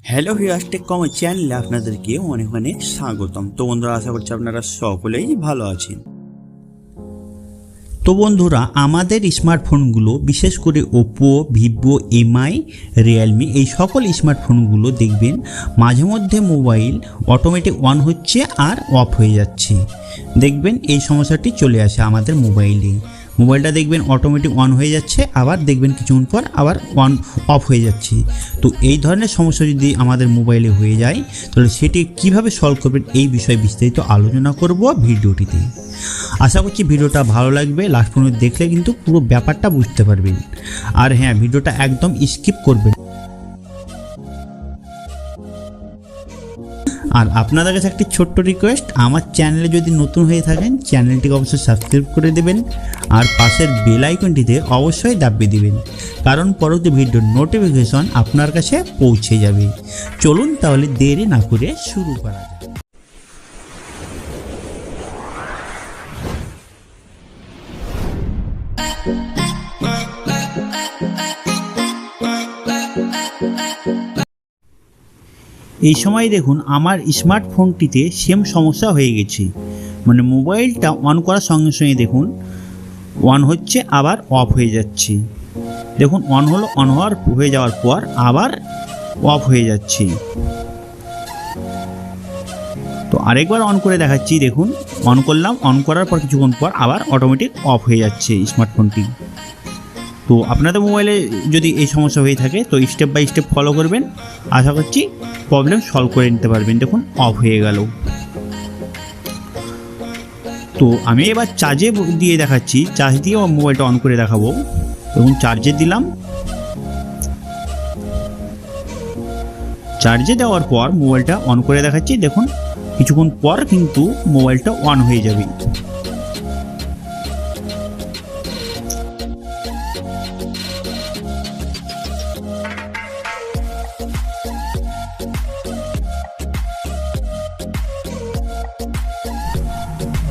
Hello viewers, take কমার চ্যানেলে আপনাদেরকে অনেক অনেক স্বাগতম। তো বন্ধুরা, আশা করছি আপনারা সকলেই ভালো আছেন। তো বন্ধুরা, আমাদের স্মার্টফোনগুলো বিশেষ করে ওপো, ভিভো, এমআই, রিয়েলমি এই সকল স্মার্টফোনগুলো দেখবেন মাঝে মধ্যে মোবাইল অটোমেটিক অন হচ্ছে আর অফ হয়ে যাচ্ছে। দেখবেন এই সমস্যাটি চলে আসে আমাদের মোবাইলটা দেখবেন অটোমেটিক অন হয়ে যাচ্ছে, আবার দেখবেন কিছুক্ষণ পর আবার অন অফ হয়ে যাচ্ছে। তো এই ধরনের সমস্যা যদি আমাদের মোবাইলে হয়ে যায় তাহলে সেটি কিভাবে সলভ করবেন এই বিষয়ে বিস্তারিত আলোচনা করব ভিডিওটিতে। আশা করছি ভিডিওটা ভালো লাগবে, লাস্ট পর্যন্ত দেখলে কিন্তু পুরো ব্যাপারটা বুঝতে পারবেন। আর হ্যাঁ, ভিডিওটা একদম স্কিপ করবেন। আর আপনাদের কাছে একটি ছোট্ট রিকোয়েস্ট, আমার চ্যানেলে যদি নতুন হয়ে থাকেন চ্যানেলটিকে অবশ্যই সাবস্ক্রাইব করে দেবেন আর পাশের বেল আইকনটিতে অবশ্যই দাবিয়ে দিবেন, কারণ পরবর্তী ভিডিওর নোটিফিকেশন আপনার কাছে পৌঁছে যাবে। চলুন তাহলে দেরি না করে শুরু করা যাক। এই সময় দেখুন আমার স্মার্টফোনটিতে সেম সমস্যা হয়ে গেছে, মানে মোবাইলটা অন করার সঙ্গে সঙ্গে দেখুন অন হচ্ছে আবার অফ হয়ে যাচ্ছে। দেখুন অন হলো, অন হয়ে যাওয়ার পর আবার অফ হয়ে যাচ্ছে। তো আরেকবার অন করে দেখাচ্ছি, দেখুন অন করলাম, অন করার পর কিছুক্ষণ পর আবার অটোমেটিক অফ হয়ে যাচ্ছে স্মার্টফোনটি। তো আপনাদের মোবাইলে যদি এই সমস্যা হয়ে থাকে তো স্টেপ বাই স্টেপ ফলো করবেন, আশা করছি প্রবলেম সলভ করে নিতে পারবেন। দেখুন অফ হয়ে গেল। তো আমি এবার চার্জে দিয়ে দেখাচ্ছি, চার্জ দিয়ে মোবাইলটা অন করে দেখাবো। দেখুন চার্জে দিলাম, চার্জে দেওয়ার পর মোবাইলটা অন করে দেখাচ্ছি। দেখুন কিছুক্ষণ পর কিন্তু মোবাইলটা অন হয়ে যাবে।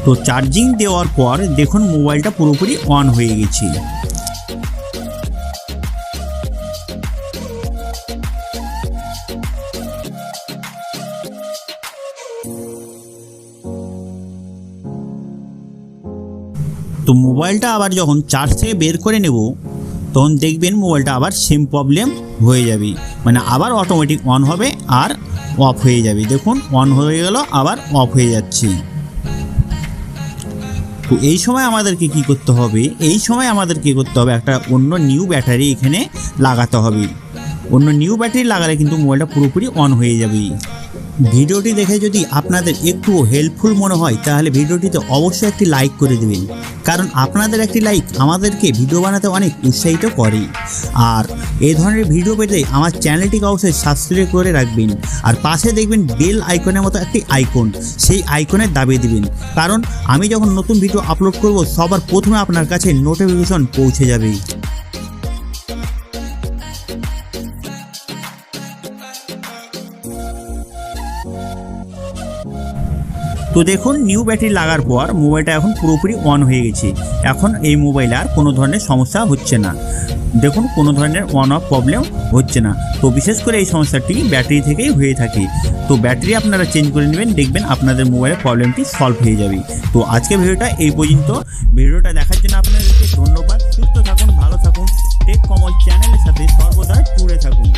তো চার্জিং দেওয়ার পর দেখুন মোবাইলটা পুরোপুরি অন হয়ে গেছে। তো মোবাইলটা আবার যখন চার্জ থেকে বের করে নেব তখন দেখবেন মোবাইলটা আবার সেম প্রবলেম হয়ে যাবে, মানে আবার অটোমেটিক অন হবে আর অফ হয়ে যাবে। দেখুন অন হয়ে গেল, আবার অফ হয়ে যাচ্ছে। তো এই সময় আমাদেরকে কি করতে হবে? একটা অন্য নিউ ব্যাটারি এখানে লাগাতে হবে। অন্য নিউ ব্যাটারি লাগালে কিন্তু মোবাইলটা পুরোপুরি অন হয়ে যাবে। ভিডিওটি দেখে যদি আপনাদের একটু হেল্পফুল মনে হয় তাহলে ভিডিওটিতে অবশ্যই একটি লাইক করে দেবেন, কারণ আপনাদের একটি লাইক আমাদেরকে ভিডিও বানাতে অনেক উৎসাহিত করে। আর এই ধরনের ভিডিও পেতে আমার চ্যানেলটিকে অবশ্যই সাবস্ক্রাইব করে রাখবেন, আর পাশে দেখবেন বেল আইকনের মতো একটি আইকন, সেই আইকনে দাবিয়ে দিবেন, কারণ আমি যখন নতুন ভিডিও আপলোড করব সবার প্রথমে আপনার কাছে নোটিফিকেশন পৌঁছে যাবে। তো দেখুন নিউ ব্যাটারি লাগার পর মোবাইলটা এখন পুরোপুরি অন হয়ে গেছে। এখন এই মোবাইলে আর কোনো ধরনের সমস্যা হচ্ছে না। দেখুন কোনো ধরনের অন অফ প্রবলেম হচ্ছে না। তো বিশেষ করে এই সমস্যাটি ব্যাটারি থেকেই হয়ে থাকে। তো ব্যাটারি আপনারা চেঞ্জ করে নেবেন, দেখবেন আপনাদের মোবাইলের প্রবলেমটি সলভ হয়ে যাবে। তো আজকে ভিডিওটা এই পর্যন্ত। ভিডিওটা দেখার জন্য আপনাদেরকে ধন্যবাদ। সুস্থ থাকুন, ভালো থাকুন, টেক কমল চ্যানেলের সাথে সর্বদা জুড়ে থাকুন।